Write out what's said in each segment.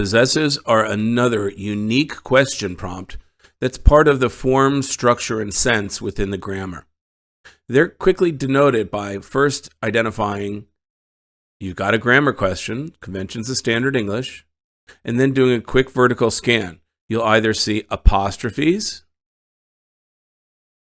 Possessives are another unique question prompt that's part of the form, structure, and sense within the grammar. They're quickly denoted by first identifying you've got a grammar question, conventions of standard English, and then doing a quick vertical scan. You'll either see apostrophes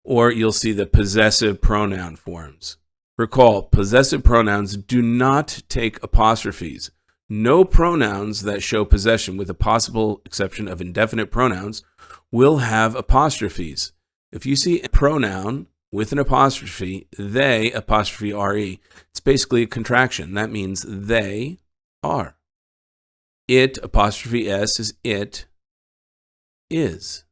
or you'll see the possessive pronoun forms. Recall, possessive pronouns do not take apostrophes. No pronouns that show possession, with a possible exception of indefinite pronouns, will have apostrophes. If you see a pronoun with an apostrophe, they, apostrophe re, it's basically a contraction. That means they are. It, apostrophe s, is it is.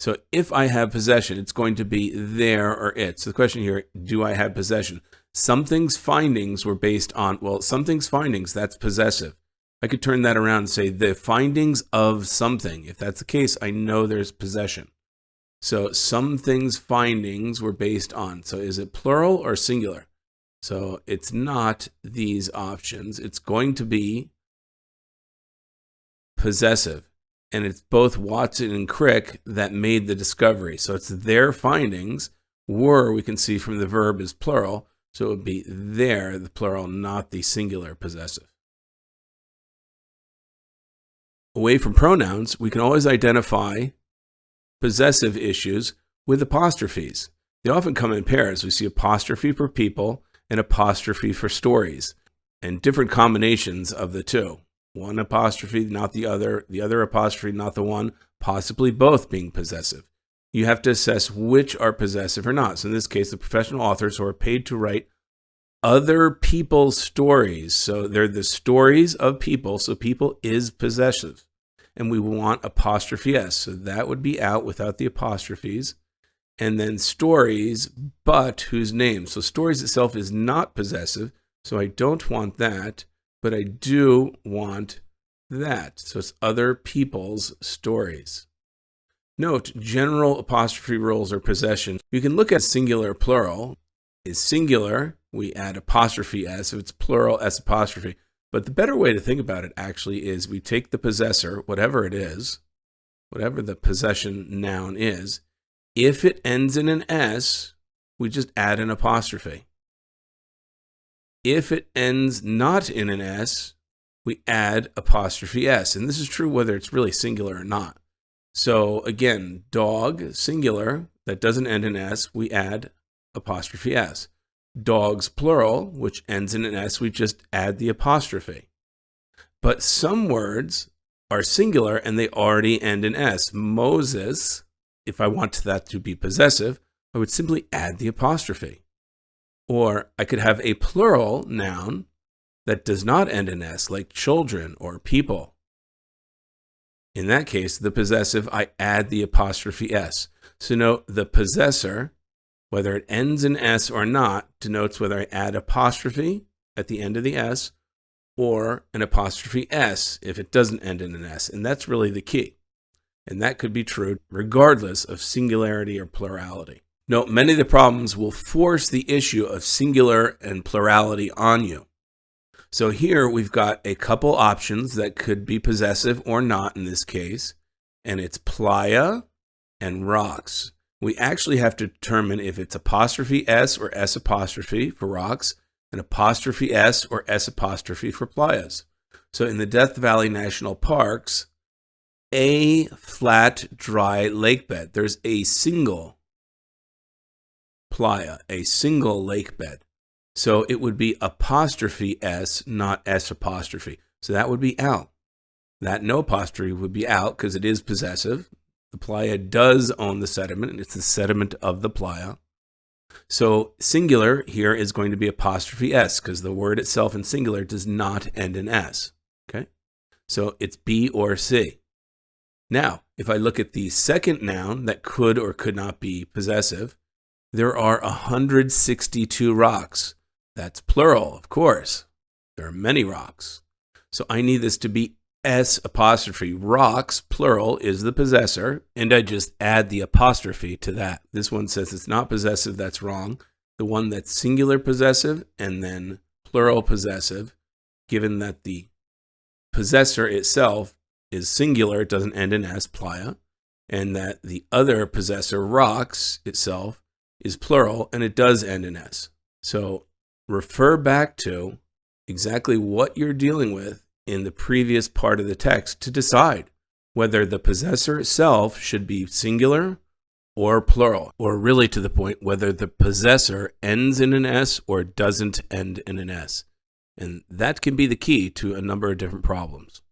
So if I have possession, it's going to be there or it. So the question here, do I have possession? Something's findings were based on, well, something's findings, that's possessive. I could turn that around and say the findings of something. If that's the case, I know there's possession. So something's findings were based on. So is it plural or singular? So it's not these options. It's going to be possessive. And it's both Watson and Crick that made the discovery. So it's their findings were, we can see from the verb is plural. So it would be there, the plural, not the singular possessive. Away from pronouns, we can always identify possessive issues with apostrophes. They often come in pairs. We see apostrophe for people and apostrophe for stories, and different combinations of the two. One apostrophe, not the other apostrophe, not the one, possibly both being possessive. You have to assess which are possessive or not. So in this case, the professional authors who are paid to write other people's stories. So they're the stories of people. So people is possessive. And we want apostrophe s. So that would be out without the apostrophes. And then stories, but whose name. So stories itself is not possessive. So I don't want that, but I do want that. So it's other people's stories. Note, general apostrophe rules are possession. You can look at singular, plural. Is singular, we add apostrophe s. If it's plural, s apostrophe. But the better way to think about it actually is we take the possessor, whatever it is, whatever the possession noun is. If it ends in an s, we just add an apostrophe. If it ends not in an s, we add apostrophe s. And this is true whether it's really singular or not. So again, dog, singular, that doesn't end in s, we add apostrophe s. Dogs, plural, which ends in an s, we just add the apostrophe. But some words are singular and they already end in s. Moses, if I want that to be possessive, I would simply add the apostrophe. Or I could have a plural noun that does not end in s, like children or people. In that case, the possessive, I add the apostrophe s. So note the possessor, whether it ends in s or not, denotes whether I add apostrophe at the end of the s or an apostrophe s if it doesn't end in an s. And that's really the key. And that could be true regardless of singularity or plurality. Note, many of the problems will force the issue of singular and plurality on you. So here we've got a couple options that could be possessive or not in this case, and it's playa and rocks. We actually have to determine if it's apostrophe s or s apostrophe for rocks, and apostrophe s or s apostrophe for playas. So in the Death Valley National Parks, a flat, dry lake bed, there's a single playa, a single lake bed. So it would be apostrophe s, not s apostrophe. So that would be out. That no apostrophe would be out because it is possessive. The playa does own the sediment, and it's the sediment of the playa. So singular here is going to be apostrophe s because the word itself in singular does not end in s. Okay? So it's B or C. Now, if I look at the second noun that could or could not be possessive, there are 162 rocks. That's plural, of course. There are many rocks. So I need this to be S apostrophe. Rocks, plural, is the possessor, and I just add the apostrophe to that. This one says it's not possessive, that's wrong. The one that's singular possessive and then plural possessive, given that the possessor itself is singular, it doesn't end in S, playa, and that the other possessor, rocks, itself is plural, and it does end in S. So refer back to exactly what you're dealing with in the previous part of the text to decide whether the possessor itself should be singular or plural, or really to the point whether the possessor ends in an S or doesn't end in an S. And that can be the key to a number of different problems.